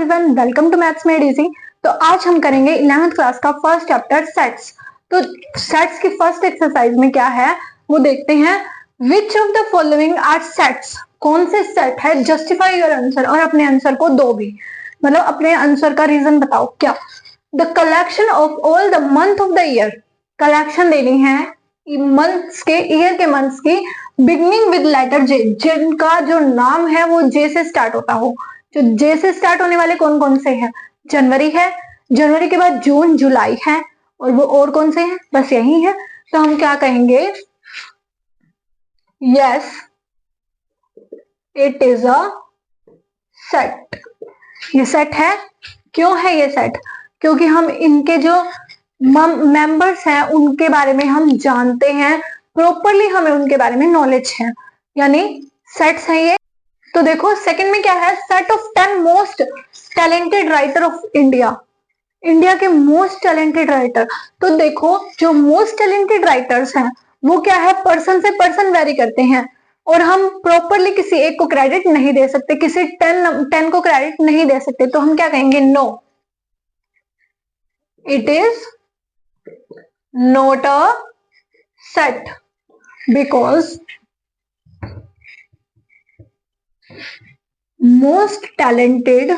Everyone, welcome to maths made easy. तो आज हम करेंगे 11th क्लास का फर्स्ट चैप्टर सेट्स। तो सेट्स की फर्स्ट एक्सरसाइज में क्या है वो देखते हैं। Which of the following are sets, कौन से सेट है, जस्टिफाई योर आंसर, और अपने आंसर को दो भी, मतलब अपने आंसर का रीजन बताओ। क्या the collection of all the month of the year, collection देनी है मंथ्स के, ईयर के मंथ्स की, बिगनिंग विद लेटर जे, जिनका जो नाम है वो जे से स्टार्ट होता हो। जो जे से स्टार्ट होने वाले कौन कौन से हैं? जनवरी है, जनवरी के बाद जून, जुलाई है, और वो और कौन से हैं? बस यही है। तो हम क्या कहेंगे? Yes, it is a set. ये सेट है। क्यों है ये सेट? क्योंकि हम इनके जो मेंबर्स हैं उनके बारे में हम जानते हैं, प्रॉपरली हमें उनके बारे में नॉलेज है, यानी सेट्स हैं ये। तो देखो सेकंड में क्या है? Set of 10 most talented writer of India, India के मोस्ट टैलेंटेड राइटर। तो देखो जो मोस्ट टैलेंटेड राइटर्स हैं वो क्या है, पर्सन से पर्सन वेरी करते हैं, और हम प्रॉपरली किसी एक को क्रेडिट नहीं दे सकते, किसी 10 को क्रेडिट नहीं दे सकते। तो हम क्या कहेंगे? No, it is not a set, because most talented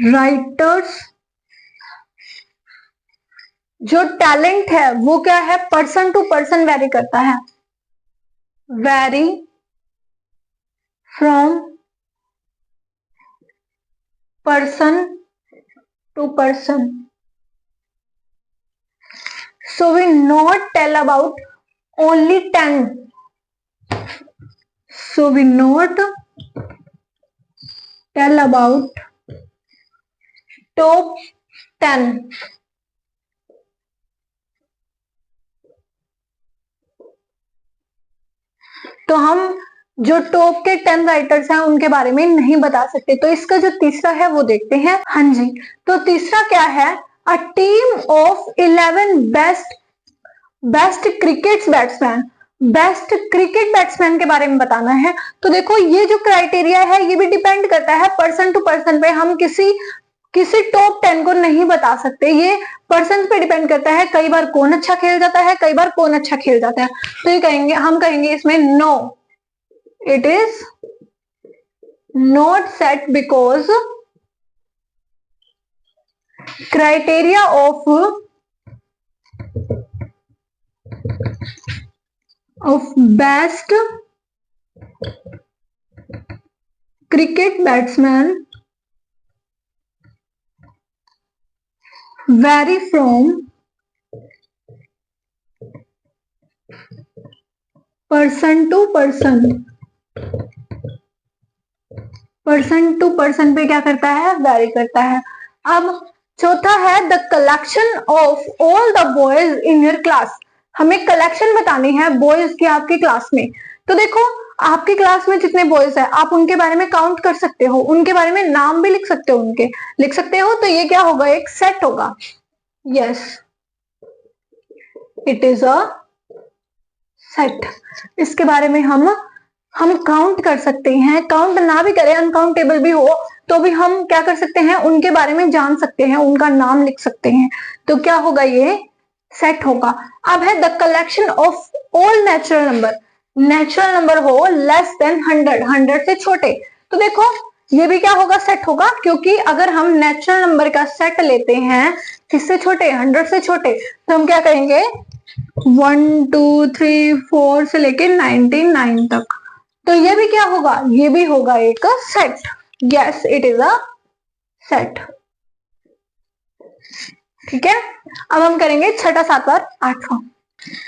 writers, जो टैलेंट है वो क्या है, पर्सन टू पर्सन वेरी करता है, vary from person to person. So we not tell about only 10. So we not tell about top 10. तो हम जो टॉप के 10 राइटर्स हैं उनके बारे में नहीं बता सकते। तो इसका जो तीसरा है वो देखते हैं। हाँ जी, तो तीसरा क्या है? A team of 11 best cricket batsman, best cricket batsman के बारे में बताना है। तो देखो ये जो क्राइटेरिया है ये भी डिपेंड करता है पर्सन टू पर्सन पे। हम किसी टॉप 10 को नहीं बता सकते, ये पर्सन पे डिपेंड करता है। कई बार कौन अच्छा खेल जाता है, कई बार कौन अच्छा खेल जाता है। तो ये कहेंगे, हम कहेंगे इसमें no, it is not set, because criteria of best cricket batsman vary from person to person। Person to person पे क्या करता है? वेरी करता है। अब चौथा है the collection of all the boys in your class. हमें कलेक्शन बतानी है बॉयज की आपकी क्लास में। तो देखो आपकी क्लास में जितने बॉयज है आप उनके बारे में काउंट कर सकते हो, उनके बारे में नाम भी लिख सकते हो, उनके लिख सकते हो। तो ये क्या होगा? एक सेट होगा। Yes, it is a set. इसके बारे में हम काउंट कर सकते हैं, काउंट ना भी करें, अनकाउंटेबल भी हो तो भी हम क्या कर सकते हैं? उनके बारे में जान सकते हैं, उनका नाम लिख सकते हैं। तो क्या होगा? ये सेट होगा। अब है the collection of all natural number, natural number हो लेस देन 100, 100 से छोटे। तो देखो ये भी क्या होगा? सेट होगा, क्योंकि अगर हम नेचुरल नंबर का सेट लेते हैं किससे छोटे? 100 से छोटे, तो हम क्या कहेंगे? 1 2 3 4 से लेके 99 तक। तो ये भी क्या होगा? ये भी होगा एक set. Yes, it is a set. ठीक है, अब हम करेंगे छठा, सातवां, आठवां।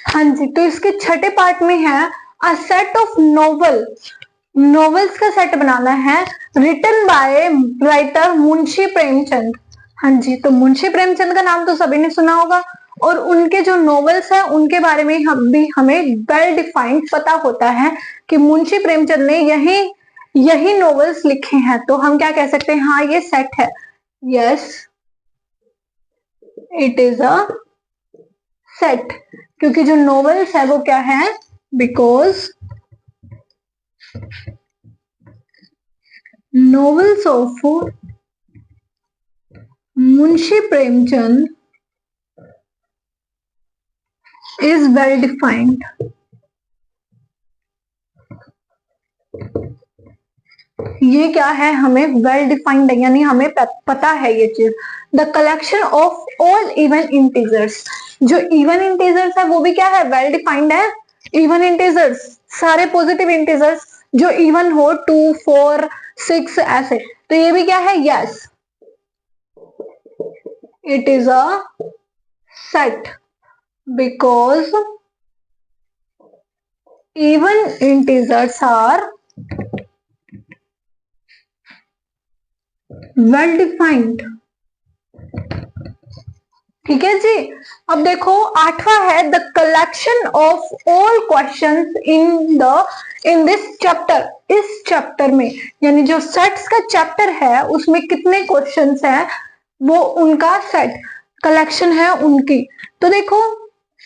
हाँ जी, तो इसके छठे पार्ट में है a set of novel, novels का सेट बनाना है, written by writer Munshi Premchand. हाँ जी, तो मुंशी प्रेमचंद का नाम तो सभी ने सुना होगा, और उनके जो नॉवेल्स हैं उनके बारे में हमें वेल डिफाइंड पता होता है कि मुंशी प्रेमचंद ने यही नॉवेल्स लिखे हैं। तो हम क्या कह सकते हैं? हाँ ये सेट है। Yes, it is a set, क्योंकि जो नॉवेल्स है वो क्या है? Because novels of Munshi Premchand is well defined. ये क्या है, हमें वेल डिफाइंड है, यानी हमें पता है ये चीज। The collection of all even integers, जो इवन इंटीजर्स है वो भी क्या है, वेल डिफाइंड है। इवन इंटीजर्स सारे पॉजिटिव इंटीजर्स जो इवन हो, 2, 4, 6 ऐसे, तो ये भी क्या है, yes it is a set because even integers are well defined. ठीक है जी। अब देखो 8वां है the collection of all questions in this chapter. इस चैप्टर में, यानी जो सेट्स का चैप्टर है उसमें कितने क्वेश्चंस हैं, वो उनका सेट कलेक्शन है उनकी। तो देखो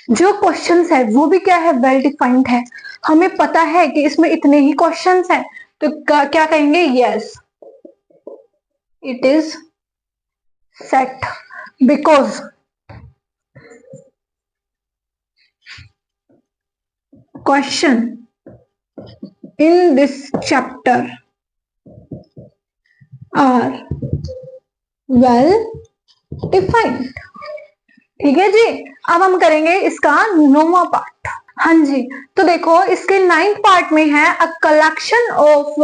जो क्वेश्चंस है वो भी क्या है, वेल डिफाइंड है, हमें पता है कि इसमें इतने ही क्वेश्चंस हैं, तो क्या कहेंगे, yes it is set because question in this chapter are well defined। ठीक है जी। अब हम करेंगे इसका 9वां पार्ट। हाँ जी, तो देखो इसके 9th पार्ट में है a collection of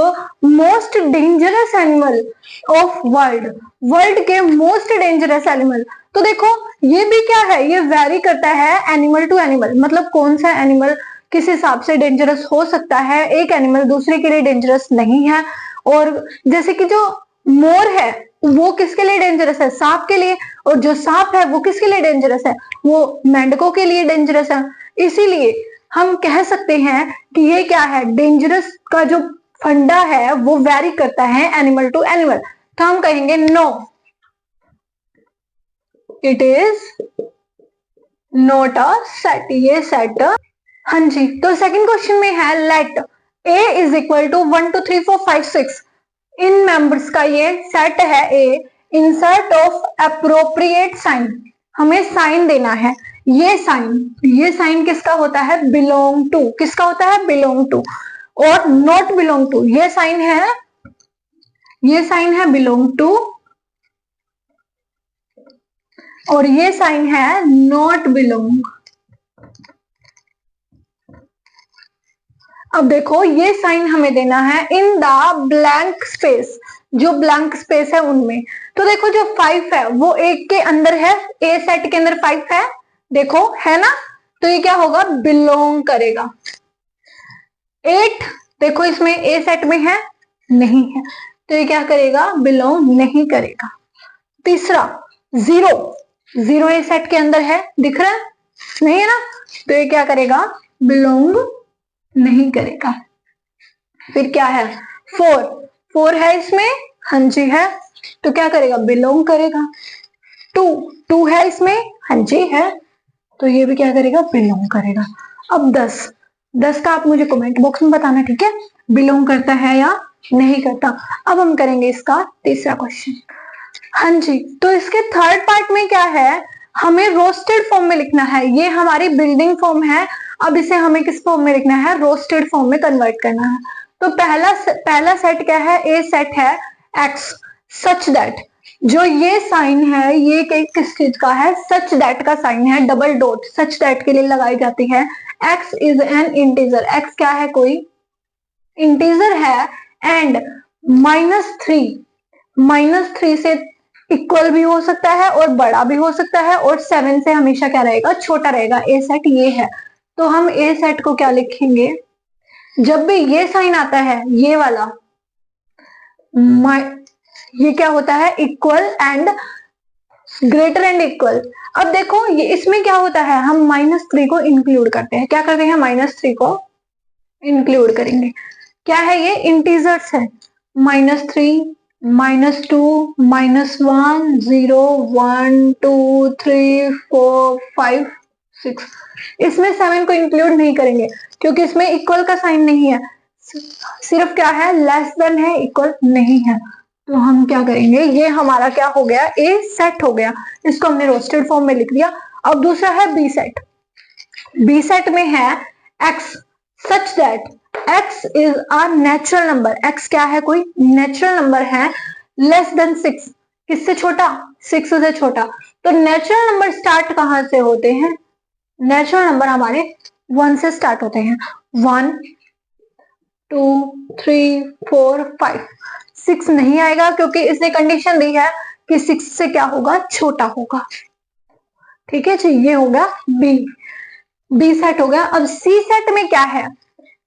most dangerous animal of world. World के मोस्ट डेंजरस एनिमल। तो देखो ये भी क्या है, ये वेरी करता है एनिमल टू एनिमल, मतलब कौन सा एनिमल किस हिसाब से डेंजरस हो सकता है, एक एनिमल दूसरे के लिए डेंजरस नहीं है। और जैसे कि जो मोर है वो किसके लिए डेंजरस है, सांप के लिए, और जो सांप है वो किसके लिए डेंजरस है, वो मेंढकों के लिए डेंजरस है। इसीलिए हम कह सकते हैं कि ये क्या है, डेंजरस का जो फंडा है वो वेरी करता है एनिमल टू एनिमल। तो हम कहेंगे no it is not a set, ये सेट। हाँ जी, तो सेकंड क्वेश्चन में है let A is equal to 1 2 3 4 5 6 इन मेंबर्स का ये सेट है A, insert of appropriate sign, हमें साइन देना है। ये साइन किसका होता है, बिलोंग टू, किसका होता है, बिलोंग टू। और नॉट बिलोंग टू, ये साइन है बिलोंग टू, और ये साइन है नॉट बिलोंग। अब देखो ये साइन हमें देना है इन द ब्लैंक स्पेस, जो ब्लैंक स्पेस है उनमें। तो देखो जो 5 है वो एक के अंदर है, ए सेट के अंदर 5 है, देखो है ना, तो ये क्या होगा, बिलोंग करेगा। 8 देखो इसमें ए सेट में है, नहीं है, तो ये क्या करेगा, बिलोंग नहीं करेगा। तीसरा 0 ए सेट के अंदर है, दिख रहा है, नहीं है ना, तो ये क्या करेगा, बिलोंग नहीं करेगा। फिर क्या है, 4 है इसमें, हाँ जी है, तो क्या करेगा, बिलोंग करेगा। 2 है इसमें, हाँ जी है, तो ये भी क्या करेगा, बिलोंग करेगा। अब 10 का आप मुझे कमेंट बॉक्स में बताना, ठीक है, बिलोंग करता है या नहीं करता। अब हम करेंगे इसका तीसरा क्वेश्चन। हाँ जी, तो इसके थर्ड पार्ट में क्या है, हमें रोस्टेड फॉर्म में लिखना है। ये हमारी बिल्डिंग फॉर्म है, अब इसे हमें किस फॉर्म में लिखना है, रोस्टेड फॉर्म में कन्वर्ट करना है। तो पहला सेट क्या है, ए सेट है एक्स, सच दैट, जो ये साइन है ये किस चीज का है, सच दैट का साइन है, डबल डॉट सच दैट के लिए लगाई जाती है। X is an integer, x क्या है, कोई इंटीजर है, एंड -3 से इक्वल भी हो सकता है और बड़ा भी हो सकता है, और 7 से हमेशा क्या रहेगा, छोटा रहेगा। ए सेट ये है, तो हम ए सेट को क्या लिखेंगे, जब भी ये साइन आता है ये वाला, ये क्या होता है, equal and greater and equal. अब देखो ये इसमें क्या होता है, हम -3 को इंक्लूड करते हैं, क्या करते हैं, -3 को इंक्लूड करेंगे। क्या है, ये इंटीजर्स है, -3 -2 -1 0 1 2 3 4 5 6, इसमें 7 को इंक्लूड नहीं करेंगे क्योंकि इसमें इक्वल का साइन नहीं है। सिर्फ क्या है, लेस देन है, इक्वल नहीं है। तो हम क्या करेंगे, ये हमारा क्या हो गया, ए सेट हो गया, इसको हमने रोस्टेड फॉर्म में लिख दिया। अब दूसरा है बी सेट। बी सेट में है x such that x is a natural number. x क्या है, कोई नेचुरल नंबर है, लेस देन 6, किससे छोटा, 6 से छोटा। तो नेचुरल नंबर स्टार्ट कहां से होते हैं, नेचुरल नंबर हमारे 1 से स्टार्ट होते हैं। 1 2 3 4 5, 6 नहीं आएगा क्योंकि इसने कंडीशन दी है कि 6 से क्या होगा, छोटा होगा। ठीक है जी, ये हो गया बी सेट हो गया। अब सी सेट में क्या है,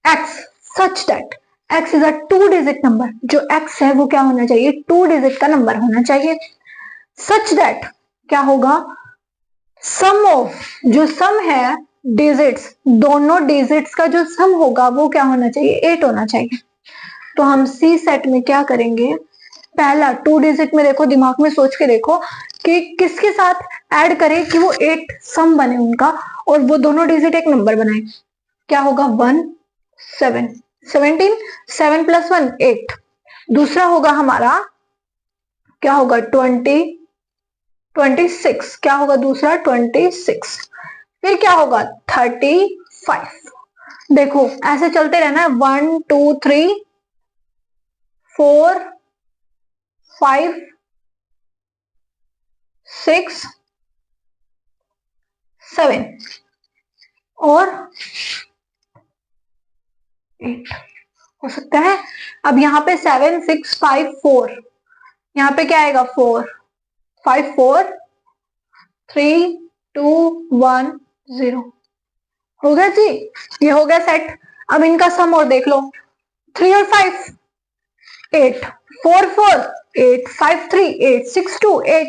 x such that x is a 2 digit number. जो x है वो क्या होना चाहिए, 2 डिजिट का नंबर होना चाहिए। सच दैट क्या होगा, सम ऑफ, जो सम है डिजिट्स, दोनों डिजिट्स का जो सम होगा वो क्या होना चाहिए, 8 होना चाहिए। तो हम सी सेट में क्या करेंगे, पहला 2 डिजिट में देखो, दिमाग में सोच के देखो कि किसके साथ ऐड करें कि वो 8 सम बने उनका, और वो दोनों डिजिट एक नंबर बनाए। क्या होगा, 1 7 17, 7 + 1 8। दूसरा होगा हमारा, क्या होगा, 26। क्या होगा दूसरा, 26। फिर क्या होगा, 35। देखो ऐसे चलते रहना है, 1 2 3 4 5 6 7 और 8 हो सकता है। अब यहाँ पे 7 6 5 4, यहाँ पे क्या आएगा, 4 5 4 3 2 1 0। हो गया जी, ये हो गया सेट। अब इनका सम और देख लो, 3 और 5 8 4 4 8 5 3 8 6 2 8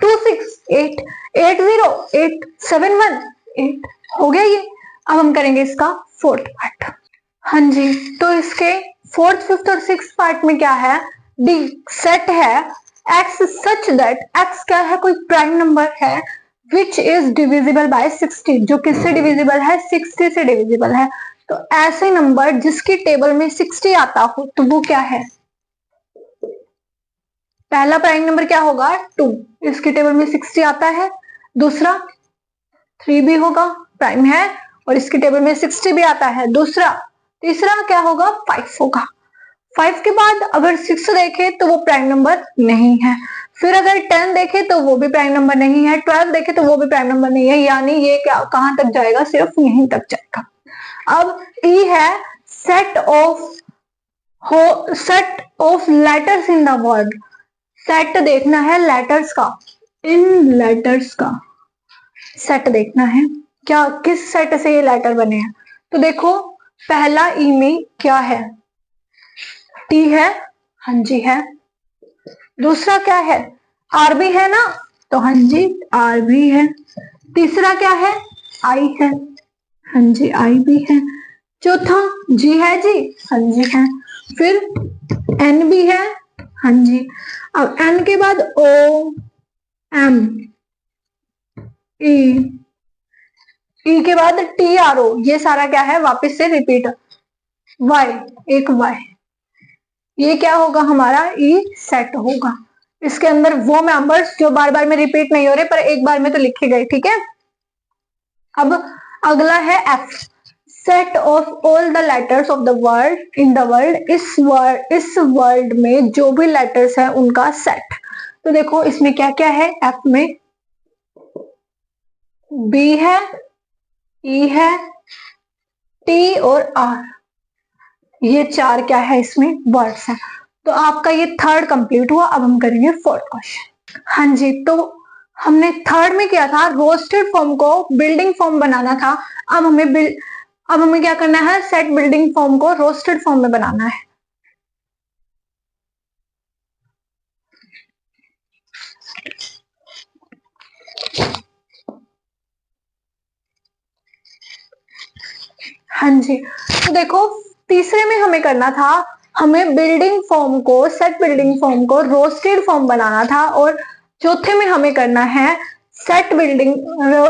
2 6 8 8 0 8 7 1 8। हो गया ये। अब हम करेंगे इसका फोर्थ पार्ट। हाँ जी, तो इसके फोर्थ फिफ्थ और सिक्स पार्ट में क्या है, डी सेट है x सच दैट x क्या है, कोई प्राइम नंबर है विच इज डिविजिबल बाय 60, जो किससे डिविजिबल है, 60 से डिविजिबल है। तो ऐसे नंबर जिसकी टेबल में 60 आता हो तो वो क्या है, पहला प्राइम नंबर क्या होगा, 2, इसकी टेबल में 60 आता है। दूसरा 3 भी होगा, प्राइम है और इसकी टेबल में 60 भी आता है। दूसरा, तीसरा क्या होगा, 5 होगा। 5 के बाद अगर 6 देखे तो वो प्राइम नंबर नहीं है। फिर अगर 10 देखे तो वो भी प्राइम नंबर नहीं है। 12 देखे तो वो भी प्राइम नंबर नहीं है। यानी ये क्या, कहां तक जाएगा, सिर्फ यहीं तक जाएगा। अब ई है set of letters in the word. Set देखना है लेटर्स का, इन लेटर्स का सेट देखना है, क्या किस सेट से ये लेटर बने हैं। तो देखो पहला ई में क्या है, टी है, हाँ जी है। दूसरा क्या है, आर भी है ना, तो हाँ जी आर भी है। तीसरा क्या है, आई है, हाँ जी आई भी है। चौथा जी है जी, हाँ जी है। फिर एन भी है, हाँ जी। अब एन के बाद ओ एम ई के बाद टी आर ओ, ये सारा क्या है, वापस से रिपीट। वाई, एक वाई, ये क्या होगा हमारा, ई सेट होगा। इसके अंदर वो मेंबर्स जो बार बार में रिपीट नहीं हो रहे पर एक बार में तो लिखे गए, ठीक है। अब अगला है F, set of all the letters of the world in the world. इस वर्ल्ड में जो भी लेटर्स है उनका सेट। तो देखो इसमें क्या क्या है, एफ में बी है, ई है, टी और आर, ये चार क्या है इसमें वर्ड्स है। तो आपका ये थर्ड कंप्लीट हुआ। अब हम करेंगे फोर्थ क्वेश्चन। हाँ जी, तो हमने थर्ड में किया था रोस्टेड फॉर्म को बिल्डिंग फॉर्म बनाना था। अब हमें क्या करना है, सेट बिल्डिंग फॉर्म को रोस्टेड फॉर्म में बनाना है। हाँ जी, तो देखो तीसरे में हमें करना था, हमें बिल्डिंग फॉर्म को, सेट बिल्डिंग फॉर्म को रोस्टेड फॉर्म बनाना था। और चौथे में हमें करना है सेट बिल्डिंग,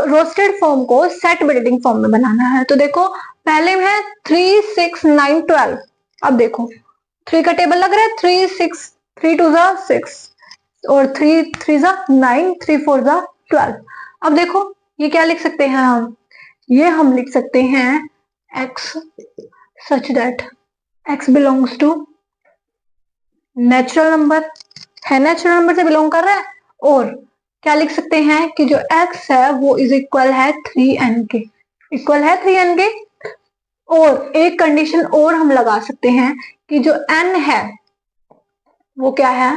रोस्टेड फॉर्म को सेट बिल्डिंग फॉर्म में बनाना है। तो देखो पहले में है 3 6 9 12, अब देखो 3 का टेबल लग रहा है, 3 6, 3 2 जा 6 और 3 3 जा 9, 3 4 जा 12। अब देखो ये क्या लिख सकते हैं हम, ये हम लिख सकते हैं x such that x belongs to natural number है, नेचुरल नंबर से बिलोंग कर रहा है। और क्या लिख सकते हैं कि जो x है वो इज इक्वल है 3n के, इक्वल है 3n के। और एक कंडीशन और हम लगा सकते हैं कि जो n है वो क्या है,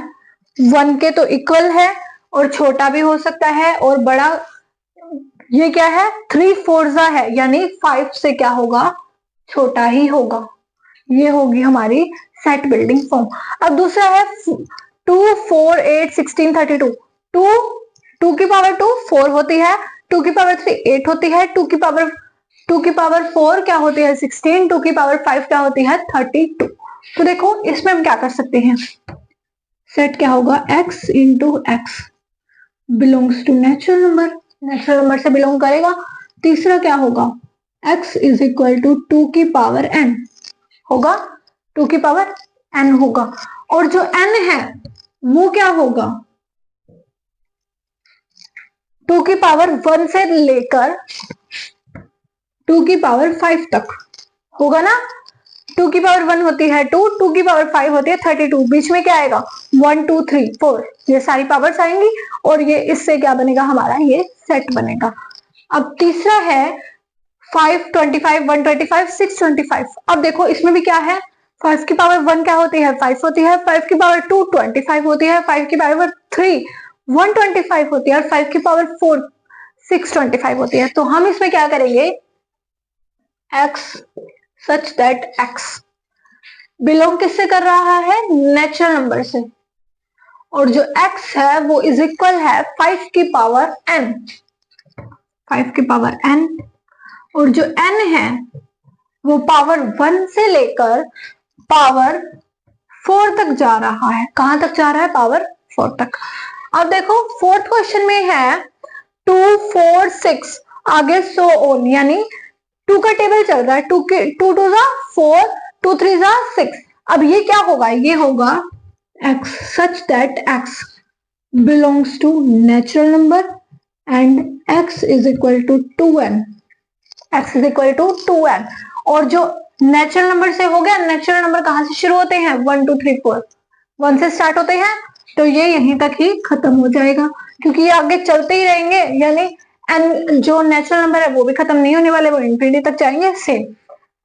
1 के तो इक्वल है और छोटा भी हो सकता है और बड़ा, ये क्या है 3 4 है, यानी 5 से क्या होगा, छोटा ही होगा। ये होगी हमारी सेट बिल्डिंग फॉर्म। अब दूसरा है 2 4 8 16 32। 2 की पावर 2 4 होती है, 2 की पावर 3 8 होती है, 2 की पावर 4 क्या होती है 16, 2 की पावर 5 क्या होती है 32। तो देखो इसमें हम क्या कर सकते हैं, सेट क्या होगा x into x belongs to natural number, natural number से बिलोंग करेगा। तीसरा क्या होगा, x इज इक्वल टू 2 की पावर n होगा, 2 की पावर n होगा। और जो n है वो क्या होगा, 2 की पावर 1 से लेकर 2 की पावर 5 तक होगा ना। 2 की पावर 1 होती है 2, 2 की पावर 5 होती है 32, बीच में क्या आएगा 1 2 3 4, ये सारी पावर्स आएंगी और ये इससे क्या बनेगा हमारा, ये सेट बनेगा। अब तीसरा है 5 25 125 625। अब देखो इसमें भी क्या है, 5 की पावर 1 क्या होती है 5 होती है, 5 की पावर 2 25 होती है, 5 की पावर 3 125 होती है और 5 की पावर 4 625 होती है। तो हम इसमें क्या करेंगे, x such that x belong किससे कर रहा है, नेचुरल नंबर से। और जो x है वो इज इक्वल है 5 की पावर n, 5 की पावर n। और जो n है वो पावर 1 से लेकर पावर 4 तक जा रहा है। कहां तक जा रहा है, पावर 4 तक। अब देखो फोर्थ क्वेश्चन में है 2 4 6 आगे सो ऑन, यानी 2 का टेबल चल रहा है, 2 2 2 जा 4, 2 3 जा 6। अब ये क्या होगा, ये होगा x such that x belongs to natural number and x is equal to 2n, x is equal to 2n। और जो नेचुरल नंबर से हो गया, नेचुरल नंबर कहां से शुरू होते हैं 1 2 3 4, 1 से स्टार्ट होते हैं, तो ये यहीं तक ही खत्म हो जाएगा क्योंकि ये आगे चलते ही रहेंगे, यानी एन जो नेचुरल नंबर है वो भी खत्म नहीं होने वाले, वो इंफिनिटी तक जाएंगे सेम।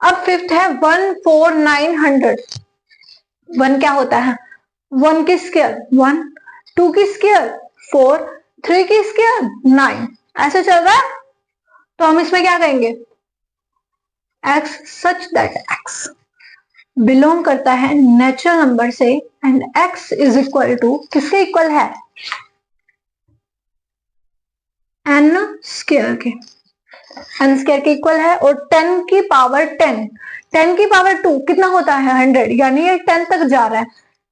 अब फिफ्थ है 1 4 9 100। 1 क्या होता है, 1 की स्क्वायर 1, 2 की स्क्वायर 4, 3 की स्क्वायर 9, ऐसे चल रहा है। तो हम इसमें क्या करेंगे, x such that x belong करता है नेचुरल नंबर से and x is equal to किसके इक्वल है, n स्क्वायर के, n स्क्वायर के इक्वल है। और 10 की पावर 10, 10 की पावर 2 कितना होता है 100, यानी ये 10 तक जा रहा है।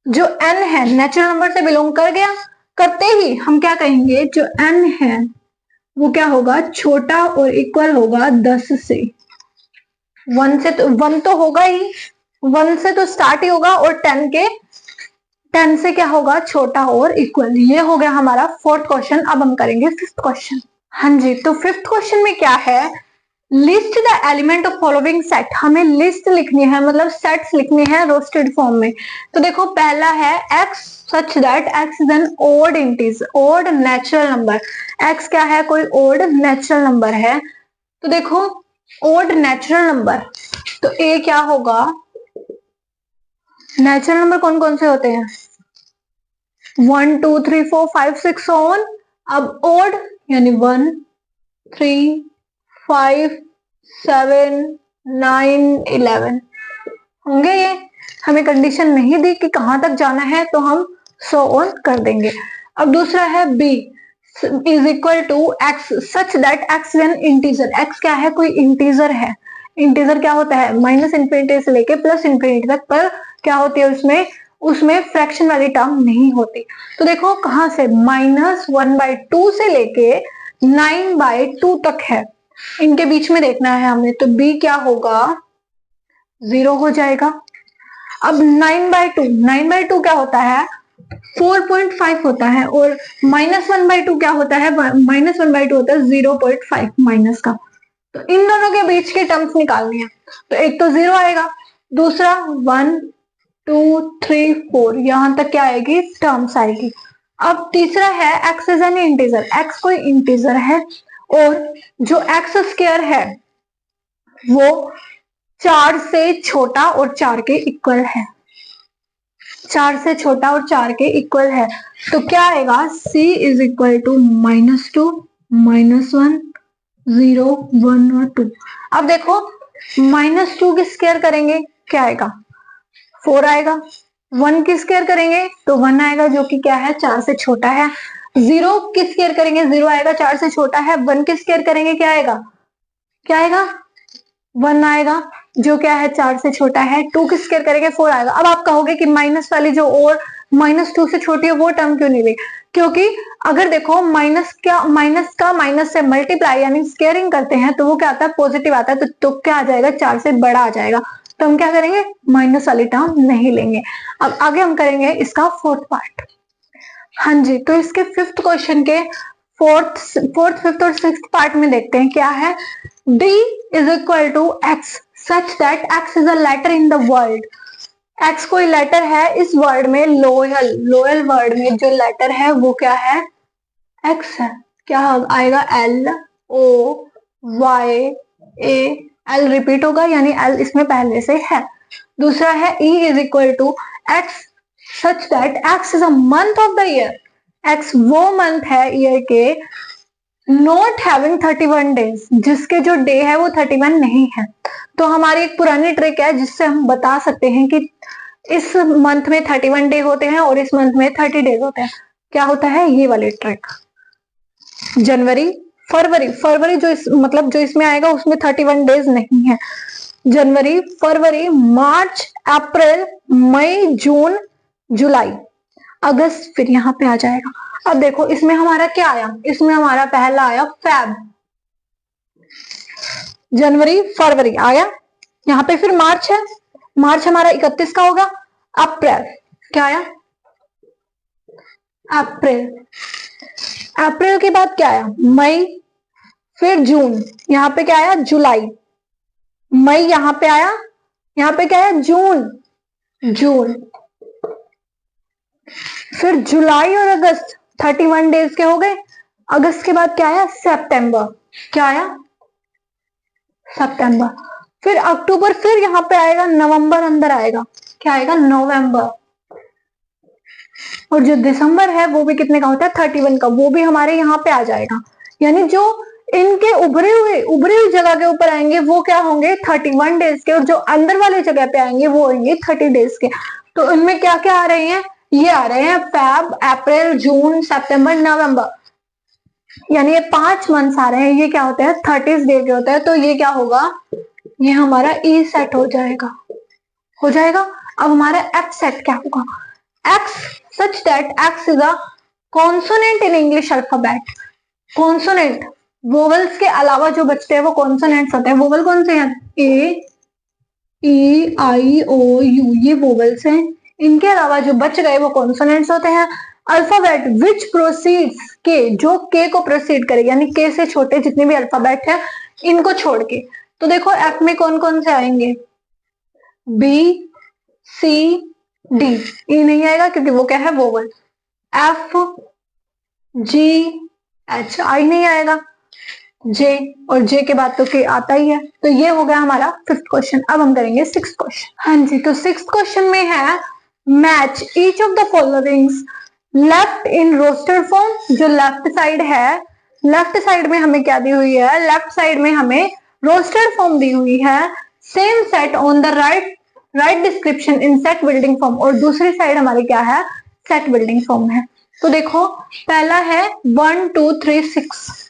जो n है नेचुरल नंबर से बिलोंग कर गया, करते ही हम क्या कहेंगे, जो n है वो क्या होगा, छोटा और इक्वल होगा 10 से। 1 से तो 1 तो होगा ही, 1 से तो स्टार्ट ही होगा और 10 से क्या होगा, छोटा और इक्वल। ये हो गया हमारा फोर्थ क्वेश्चन। अब हम करेंगे फिफ्थ क्वेश्चन। हाँ जी, तो फिफ्थ क्वेश्चन में क्या है, list the element of following set. हमें लिस्ट लिखनी है, मतलब सेट्स लिखनी है रोस्टेड फॉर्म में। तो देखो पहला है x such that x is an odd integer, odd natural number. x क्या है, कोई odd नेचुरल नंबर है। तो देखो odd नेचुरल नंबर, तो a क्या होगा, नेचुरल नंबर कौन कौन से होते हैं 1 2 3 4 5 6 ऑन। अब odd यानी 1 3 5 7 9 11 होंगे। ये हमें कंडीशन नहीं दी कि कहां तक जाना है, तो हम सो ऑन कर देंगे। अब दूसरा है b is equal to x such that x an integer. x क्या है, कोई इंटीजर है। इंटीजर क्या होता है, माइनस इंफिनिटी से लेके प्लस इंफिनिटी तक, पर क्या होती है उसमें फ्रैक्शन वाली टर्म नहीं होती। तो देखो कहां से, -1/2 से लेके 9/2 तक है, इनके बीच में देखना है हमें। तो b क्या होगा, 0 हो जाएगा। अब 9/2, 9/2 क्या होता है? 4.5 होता है, और -1/2 क्या होता है? -1/2 होता है 0.5 माइनस का। तो इन दोनों के बीच के टर्म्स निकालने हैं। तो एक तो 0 आएगा, दूसरा 1 2 3 4, यहां तक क्या आएगी? टर्म्स आएगी। अब तीसरा है x is N integer, x कोई इंटीजर है और जो x स्क्वायर है वो 4 से छोटा और 4 के इक्वल है, 4 से छोटा और 4 के इक्वल है। तो क्या आएगा? c इज इक्वल टू -2 -1 0 1 और 2। अब देखो -2 की स्क्वायर करेंगे क्या आएगा? 4 आएगा। 1 की स्क्वायर करेंगे तो 1 आएगा, जो कि क्या है? 4 से छोटा है। 0 की स्क्वायर करेंगे 0 आएगा, 4 से छोटा है। 1 की स्क्वायर करेंगे क्या आएगा? क्या आएगा? 1 आएगा, जो क्या है? 4 से छोटा है। 2 की स्क्वायर करेंगे 4 आएगा। अब आप कहोगे कि माइनस वाली जो और -2 से छोटी है वो टर्म क्यों नहीं ली? क्योंकि अगर देखो माइनस का माइनस से मल्टीप्लाई यानी स्क्वायरिंग करते हैं तो वो क्या आता है? पॉजिटिव आता है। तो क्या आ जाएगा? 4 से बड़ा आ जाएगा। तो हम क्या करेंगे? माइनस वाली टर्म नहीं लेंगे। अब आगे हम करेंगे इसका फोर्थ पार्ट। हाँ जी, तो इसके फिफ्थ क्वेश्चन के फोर्थ, फिफ्थ और सिक्स्थ पार्ट में देखते हैं क्या है। d is equal to x such that x is a letter in the word. x कोई लेटर है इस वर्ड में, लोयल वर्ड में जो लेटर है वो क्या है? x है। क्या आएगा? L O Y A, L repeat होगा यानी L इसमें पहले से है। दूसरा है E is equal to x such that x is a month of the year. x वो मंथ है ईयर के नॉट हैविंग 31 डेज, जिसके जो डे है वो 31 नहीं है। तो हमारी एक पुरानी ट्रिक है जिससे हम बता सकते हैं कि इस मंथ में 31 डे होते हैं और इस मंथ में 30 डेज होते हैं। क्या होता है? ये वाली ट्रिक। जनवरी फरवरी जो मतलब जो इसमें आएगा उसमें 31 डेज नहीं है। जनवरी, फरवरी, मार्च, अप्रैल, मई, जून, जुलाई, अगस्त फिर यहाँ पे आ जाएगा। अब देखो इसमें हमारा क्या आया? इसमें हमारा पहला आया फेब, जनवरी, फरवरी आया। यहाँ पे फिर मार्च है, मार्च हमारा 31 का होगा। अप्रैल, क्या आया? अप्रैल। अप्रैल के बाद क्या आया? मई, फिर जून, यहाँ पे क्या आया? जुलाई। मई यहाँ पे आया, यहाँ पे क्या है? जून। फिर जुलाई और अगस्त 31 डेज के हो गए। अगस्त के बाद क्या आया? सितंबर। क्या आया? सितंबर। फिर अक्टूबर, फिर यहाँ पे आएगा नवंबर, अंदर आएगा। क्या आएगा? नवंबर। और जो दिसंबर है वो भी कितने का होता है? 31 का, वो भी हमारे यहाँ पे आ जाएगा। यानी जो इनके उभरे हुई जगह के ऊपर आएंगे वो क्या होंगे? 31 डेज के, और जो अंदर वाले जगह पे आएंगे वो होंगे 30 डेज के। तो इनमें क्या क्या आ रहे हैं? ये आ रहे हैं फेब, अप्रैल, जून, सितंबर, नवंबर, यानी ये 5 मंथ्स आ रहे हैं। ये क्या होते हैं? 30 डे के होते हैं। तो ये क्या होगा? ये हमारा ई सेट हो जाएगा। अब हमारा एफ सेट क्या होगा? X such that x is a consonant in English alphabet. Consonant, vowels के अलावा जो बचते हैं वो कॉन्सोनेंट्स होते हैं। वोवल कौन से हैं? ए, ई, आई, ओ, यू, ये वोवल्स हैं। इनके अलावा जो बच गए वो कॉन्सोनेंट्स होते हैं। अल्फाबेट विच प्रोसीड्स के, जो के को प्रोसीड करे, यानी के से छोटे जितने भी अल्फाबेट है इनको छोड़ के। तो देखो एफ में कौन कौन से आएंगे? बी, सी, डी। ई नहीं आएगा क्योंकि वो क्या है? वोवल। एफ, जी, एच। आई नहीं आएगा। जे, और जे के बाद तो के आता ही है। तो ये हो गया हमारा फिफ्थ क्वेश्चन। अब हम करेंगे सिक्स्थ क्वेश्चन। हाँ जी, तो सिक्स्थ क्वेश्चन में है match each of the followings left in roster form. जो लेफ्ट साइड है, लेफ्ट साइड में हमें क्या दी हुई है? लेफ्ट साइड में हमें रोस्टर फॉर्म दी हुई है। Same set on the right description in set building form, और दूसरी साइड हमारी क्या है? सेट बिल्डिंग फॉर्म है। तो देखो पहला है 1 2 3 6,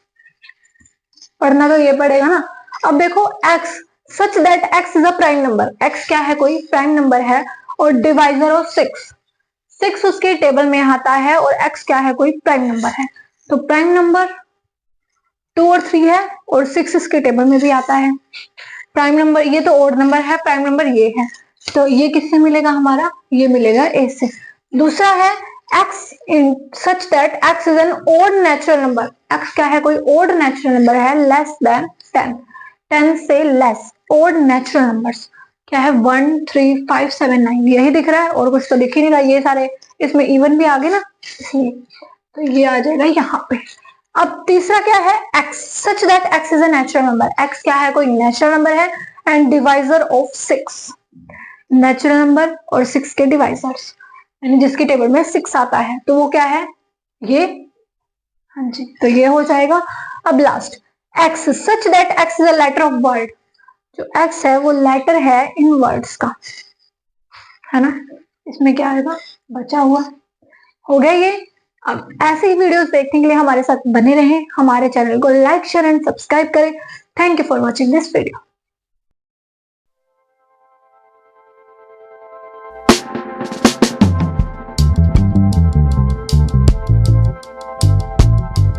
पढ़ना तो ये पड़ेगा ना। अब देखो x such that x is a prime number. x क्या है? कोई प्राइम नंबर है, और डिवाइजर ऑफ 6 उसके टेबल में आता है, और x क्या है? कोई प्राइम नंबर है। तो प्राइम नंबर 2 और 3 है, और 6 इसके टेबल में भी आता है। प्राइम नंबर, ये तो ओड नंबर है, प्राइम नंबर ये है। तो ये किससे मिलेगा हमारा, ये मिलेगा ए से। दूसरा है x in such that x is an odd natural number. x क्या है, कोई ओड नेचुरल नंबर है, लेस देन 10, 10 से लेस ओड नेचुरल नंबर्स क्या है 1 3 5 7 9, यही दिख रहा है और कुछ तो दिख ही नहीं रहा, ये सारे इसमें इवन भी आ गए ना इसलिए, तो ये आ जाएगा यहाँ पे। अब तीसरा क्या है x such that x is a natural number. x क्या है, कोई नेचुरल नंबर है and divisor of 6, natural number और 6 के डिवाइजर्स, यानी जिसकी टेबल में 6 आता है तो वो क्या है ये, हाँ जी, तो ये हो जाएगा। अब last x such that x is a letter of word, जो x है वो लेटर है इन वर्ड्स का, है ना, इसमें क्या आएगा बचा हुआ, हो गया ये। अब ऐसे ही वीडियोस देखने के लिए हमारे साथ बने रहें, हमारे चैनल को लाइक शेयर एंड सब्सक्राइब करें। Thank you for watching this video.